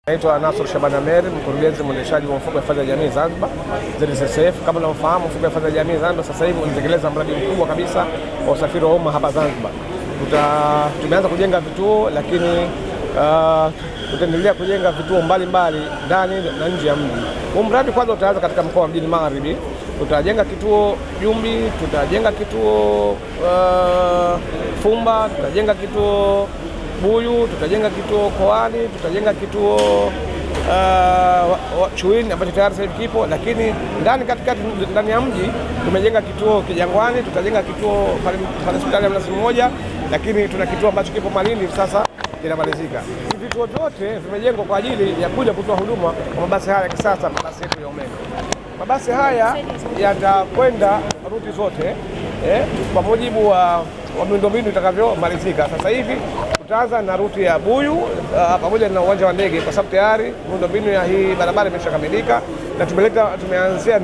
Naitwa Nasr Shaban Amer, mkurugenzi mwendeshaji wa mfuko wa hifadhi ya jamii Zanzibar ZSSF. Kama unavyofahamu, mfuko wa hifadhi ya jamii Zanzibar sasa hivi unatekeleza mradi mkubwa kabisa wa usafiri wa umma hapa Zanzibar. Tumeanza kujenga vituo, lakini tutaendelea kujenga vituo mbalimbali ndani na nje ya mji. Huu mradi kwanza utaanza katika mkoa wa Mjini Magharibi. Tutajenga kituo Jumbi, tutajenga kituo Fumba, tutajenga kituo Buyu, tutajenga kituo Koani, tutajenga kituo Chuini ambacho tayari sasa hivi kipo, lakini ndani ya mji tumejenga kituo Kijangwani, tutajenga kituo pale hospitali ya Mnazi Mmoja, lakini tuna kituo ambacho kipo Malindi sasa kinamalizika. Vituo vyote vimejengwa kwa ajili ya kuja kutoa huduma kwa mabasi haya ya kisasa, mabasi yetu ya umeme. Mabasi haya yatakwenda ruti zote kwa mujibu wa miundombinu itakavyomalizika. Sasa hivi tutaanza na ruti ya Buyu pamoja na uwanja wa ndege, kwa sababu tayari miundombinu ya hii barabara imeshakamilika na tumeanzia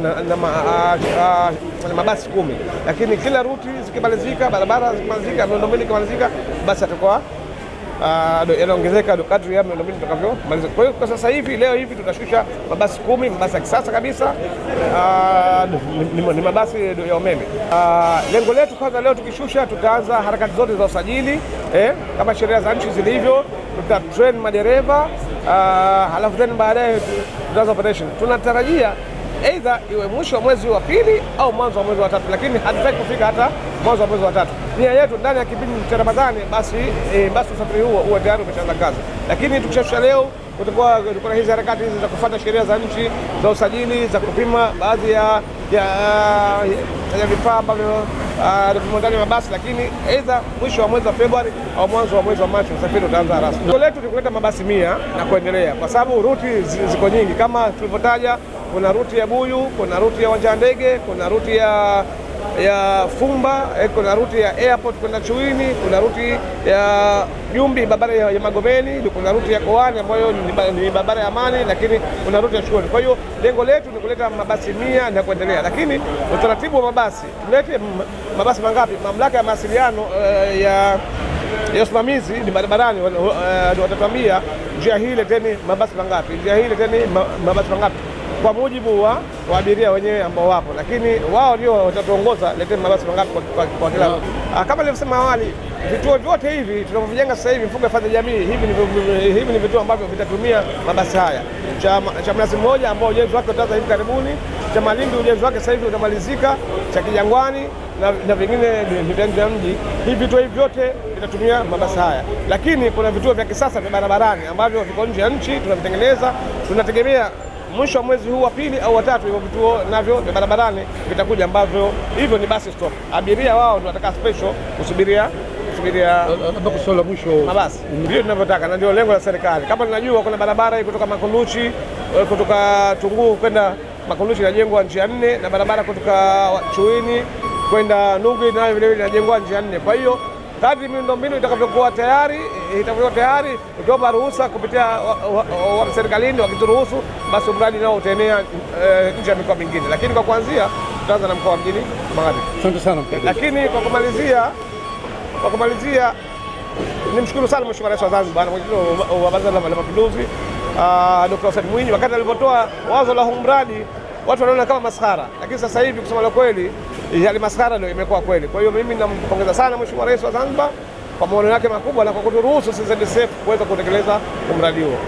na mabasi 10, lakini kila ruti zikimalizika, barabara zikimalizika, miundombinu ikimalizika, basi atakuwa yanaongezeka kadri ya miundombinu itakavyomalizika. Kwa hiyo kwa sasa hivi, leo hivi tutashusha mabasi 10, mabasi ya kisasa kabisa, ni mabasi ya umeme. Lengo letu kwanza, leo tukishusha, tutaanza harakati zote za usajili kama sheria za nchi zilivyo. Tutatrain madereva, halafu tena baadaye tutaanza operation. Tunatarajia aidha iwe mwisho wa mwezi wa pili au mwanzo wa mwezi wa tatu, lakini hatutaki kufika hata mwanzo wa mwezi wa tatu. Nia yetu ndani ya kipindi cha Ramadhani basi usafiri huo uwe tayari umeshaanza kazi, lakini tukishashusha leo kutakuwa kuna hizi harakati hizi za kufuata sheria za nchi za usajili, za kupima baadhi ya vifaa ambavyo vimo ndani ya mabasi, lakini aidha mwisho wa mwezi wa Februari au mwanzo wa mwezi wa Machi usafiri utaanza rasmi. Lengo letu ni kuleta mabasi 100 na kuendelea, kwa sababu ruti ziko nyingi kama tulivyotaja. Kuna ruti ya Buyu, kuna ruti ya uwanja wa ndege, kuna ruti ya Fumba, kuna ruti ya airport kwenda Chuini, kuna ruti ya Jumbi barabara ya Magomeni, kuna ruti ya Koani ambayo ni barabara ya Amani, lakini kuna ruti ya Chuoni. Kwa hiyo lengo letu ni kuleta mabasi 100 na kuendelea, lakini utaratibu wa mabasi, tulete mabasi mangapi? Mamlaka ya mawasiliano ya usimamizi ni barabarani watatuambia njia hii leteni mabasi mangapi, njia hii leteni mabasi mangapi, kwa mujibu wa abiria wenyewe ambao wapo, lakini wao ndio watatuongoza leteni mabasi mangapi kwa kila. Kama nilivyosema awali, vituo vyote hivi tunavyojenga sasa hivi, mfuko wa hifadhi ya jamii, hivi ni vituo ambavyo vitatumia mabasi haya. Cha Mnazi Mmoja ambao ujenzi wake utaanza hivi karibuni, cha Malindi ujenzi wake sasa hivi utamalizika, cha Kijangwani na vingine ni vya mji. Hivi vituo hivi vyote vitatumia mabasi haya, lakini kuna vituo vya kisasa vya barabarani ambavyo viko nje ya nchi, tunavitengeneza. Tunategemea mwisho wa mwezi huu wa pili au wa tatu, hivyo vituo navyo vya barabarani vitakuja, ambavyo hivyo ni basi stop. Abiria wao ndio wataka special kusubiria mwisho mabasi. Ndio tunavyotaka na ndio lengo la serikali. Kama tunajua kuna barabara hii kutoka Makunduchi, kutoka Tunguu kwenda Makunduchi inajengwa njia 4, na barabara kutoka Chuini kwenda Nungi nayo vile vile inajengwa njia 4. Kwa hiyo kadri miundombinu itakavyokuwa tayari, ukiomba ruhusa kupitia serikalini, wakituruhusu basi mradi nao utaenea nje ya mikoa mingine, lakini kwa kuanzia tutaanza na mkoa wa Mjini Magharibi. Asante sana. Lakini kwa kumalizia nimshukuru sana Mheshimiwa Rais wa Zanzibar, Mwenyekiti wa Baraza la Mapinduzi, Dr. Hussein Mwinyi. Wakati alipotoa wazo la huu mradi, watu wanaona kama maskhara, lakini sasa hivi kusema la kweli, yale maskhara ndio imekuwa kweli. Kwa hiyo mimi nampongeza sana Mheshimiwa Rais wa Zanzibar kwa maono yake makubwa na kwa kuturuhusu sisi ZSSF kuweza kutekeleza mradi huo.